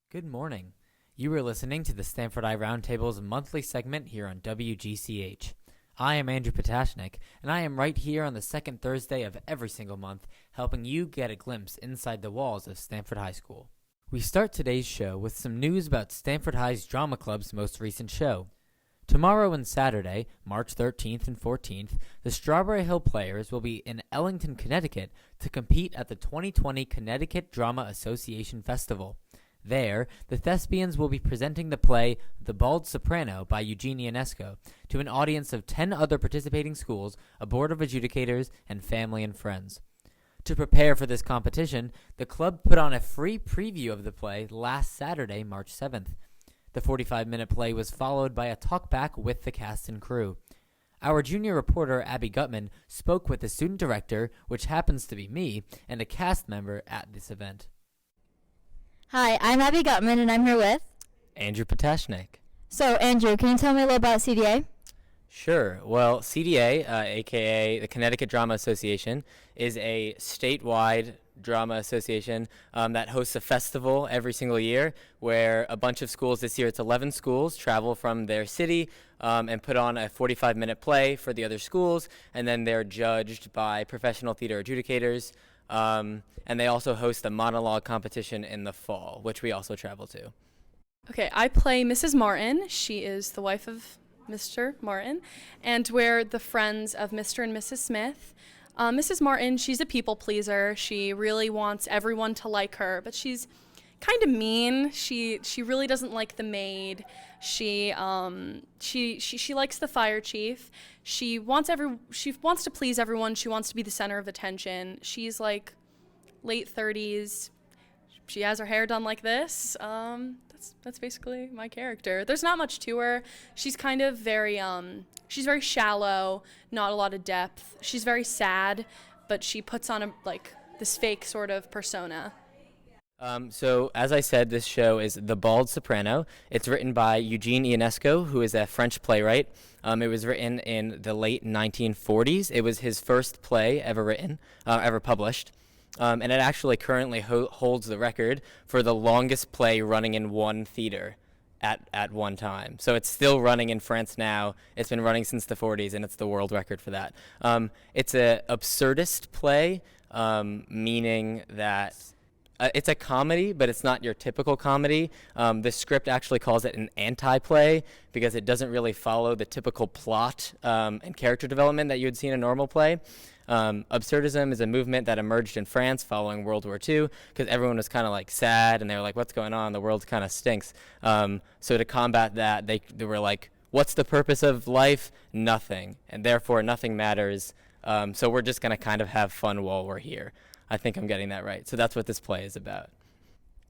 Good morning. You are listening to the Stanford Eye Roundtable's monthly segment here on WGCH. I am Andrew Patashnik, and I am right here on the second Thursday of every single month, helping you get a glimpse inside the walls of Stanford High School. We start today's show with some news about Stanford High's Drama Club's most recent show. Tomorrow and Saturday, March 13th and 14th, the Strawberry Hill Players will be in Ellington, Connecticut to compete at the 2020 Connecticut Drama Association Festival. There, the Thespians will be presenting the play The Bald Soprano by Eugene Ionesco to an audience of 10 other participating schools, a board of adjudicators, and family and friends. To prepare for this competition, the club put on a free preview of the play last Saturday, March 7th. The 45-minute play was followed by a talkback with the cast and crew. Our junior reporter, Abby Gutman, spoke with the student director, which happens to be me, and a cast member at this event. Hi, I'm Abby Gutman, and I'm here with Andrew Patashnik. So, Andrew, can you tell me a little about CDA? Sure. Well, CDA, aka the Connecticut Drama Association, is a statewide drama association that hosts a festival every single year where a bunch of schools, this year it's 11 schools, travel from their city and put on a 45-minute play for the other schools, and then they're judged by professional theater adjudicators. And they also host a monologue competition in the fall, which we also travel to. Okay, I play Mrs. Martin. She is the wife of Mr. Martin, and we're the friends of Mr. and Mrs. Smith. Mrs. Martin, she's a people pleaser. She really wants everyone to like her, but she's kind of mean. She really doesn't like the maid. She likes the fire chief. She wants to please everyone. She wants to be the center of attention. She's like late 30s. She has her hair done like this. That's basically my character. There's not much to her. She's kind of she's very shallow, not a lot of depth. She's very sad, but she puts on this fake sort of persona. So, as I said, this show is The Bald Soprano. It's written by Eugene Ionesco, who is a French playwright. It was written in the late 1940s. It was his first play ever written, ever published. And it actually currently holds the record for the longest play running in one theater at one time. So it's still running in France now. It's been running since the 40s, and it's the world record for that. It's an absurdist play, meaning that it's a comedy, but it's not your typical comedy. The script actually calls it an anti-play because it doesn't really follow the typical plot and character development that you would see in a normal play. Absurdism is a movement that emerged in France following World War II because everyone was kind of like sad and they were like, what's going on? The world kind of stinks. So to combat that, they were like, what's the purpose of life? Nothing. And therefore, nothing matters. So we're just going to kind of have fun while we're here. I think I'm getting that right. So that's what this play is about.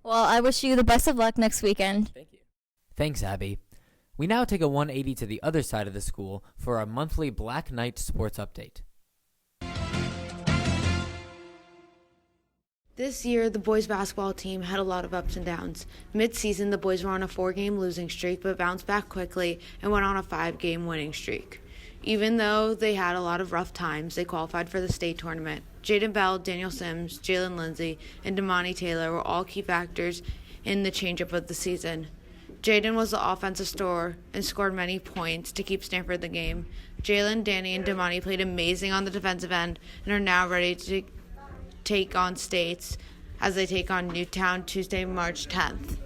Well, I wish you the best of luck next weekend. Thank you. Thanks, Abby. We now take a 180 to the other side of the school for our monthly Black Knight sports update. This year, the boys basketball team had a lot of ups and downs. Mid-season, the boys were on a 4-game losing streak but bounced back quickly and went on a 5-game winning streak. Even though they had a lot of rough times, they qualified for the state tournament. Jaden Bell, Daniel Sims, Jalen Lindsay, and Damani Taylor were all key factors in the change-up of the season. Jaden was the offensive star and scored many points to keep Stanford in the game. Jalen, Danny, and Damani played amazing on the defensive end and are now ready to take on States as they take on Newtown Tuesday, March 10th.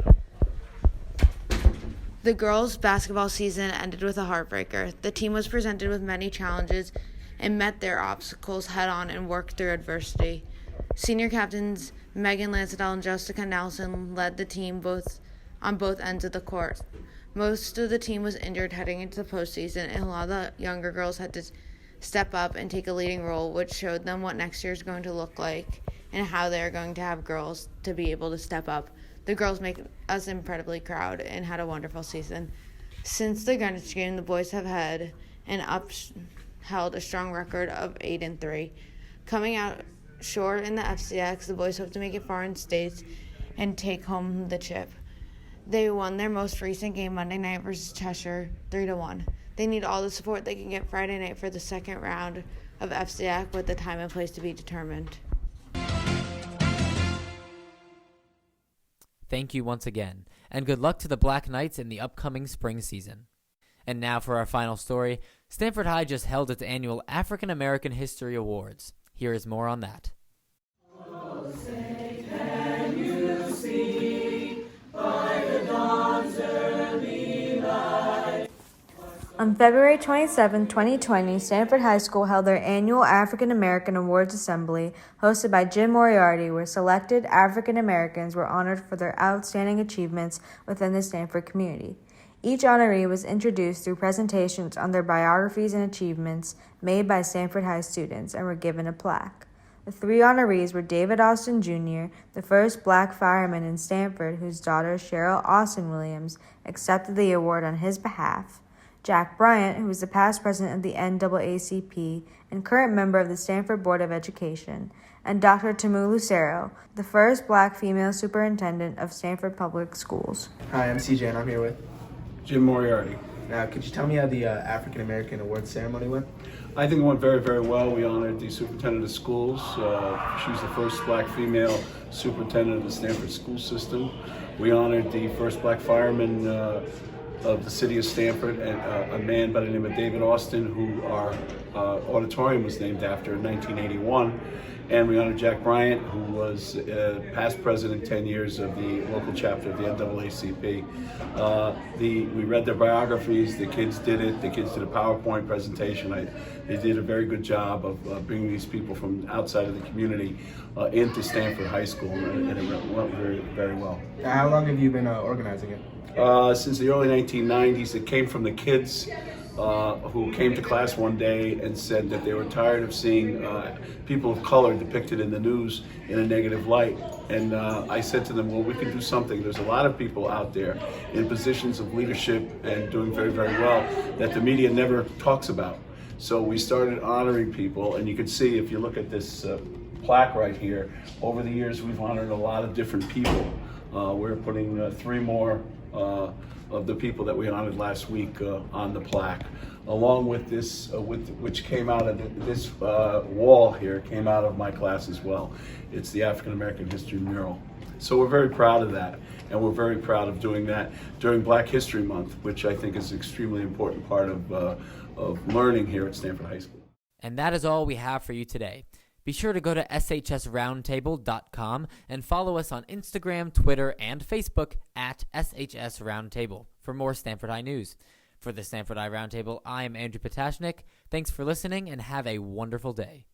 The girls' basketball season ended with a heartbreaker. The team was presented with many challenges and met their obstacles head-on and worked through adversity. Senior captains Megan Lansadell and Jessica Nelson led the team on both ends of the court. Most of the team was injured heading into the postseason, and a lot of the younger girls had to step up and take a leading role, which showed them what next year is going to look like and how they're going to have girls to be able to step up. The girls make us incredibly proud and had a wonderful season. Since the Greenwich game, the boys have had and upheld a strong record of 8-3. Coming out short in the FCX, the boys hope to make it far in states and take home the chip. They won their most recent game Monday night versus Cheshire 3-1. They need all the support they can get Friday night for the second round of FCX with the time and place to be determined. thank you once again, and good luck to the Black Knights in the upcoming spring season. And now for our final story. Stanford High just held its annual African American History Awards. Here is more on that. On February 27, 2020, Stanford High School held their annual African American Awards Assembly, hosted by Jim Moriarty, where selected African Americans were honored for their outstanding achievements within the Stanford community. Each honoree was introduced through presentations on their biographies and achievements made by Stanford High students and were given a plaque. The three honorees were David Austin Jr., the first black fireman in Stanford whose daughter Cheryl Austin Williams accepted the award on his behalf, Jack Bryant, who was the past president of the NAACP and current member of the Stanford Board of Education, and Dr. Tamu Lucero, the first black female superintendent of Stanford Public Schools. Hi, I'm CJ and I'm here with Jim Moriarty. Now, could you tell me how the African American Awards ceremony went? I think it went very, very well. We honored the superintendent of schools. She was the first black female superintendent of the Stanford school system. We honored the first black fireman of the city of Stanford, and a man by the name of David Austin, who our auditorium was named after in 1981. And we honored Jack Bryant, who was past president 10 years of the local chapter of the NAACP. We read their biographies, the kids did it, the kids did a PowerPoint presentation. They did a very good job of bringing these people from outside of the community into Stanford High School, and it went very, very well. Now, how long have you been organizing it? Since the early 1990s. It came from the kids who came to class one day and said that they were tired of seeing people of color depicted in the news in a negative light. And I said to them, well, we can do something. There's a lot of people out there in positions of leadership and doing very, very well that the media never talks about. So we started honoring people, and you can see if you look at this plaque right here, over the years we've honored a lot of different people. We're putting three more of the people that we honored last week on the plaque, along with this, which came out of this wall here, came out of my class as well. It's the African American History mural. So we're very proud of that, and we're very proud of doing that during Black History Month, which I think is an extremely important part of learning here at Stanford High School. And that is all we have for you today. Be sure to go to shsroundtable.com and follow us on Instagram, Twitter, and Facebook at SHS Roundtable for more Stanford High news. For the Stanford High Roundtable, I am Andrew Patashnik. Thanks for listening and have a wonderful day.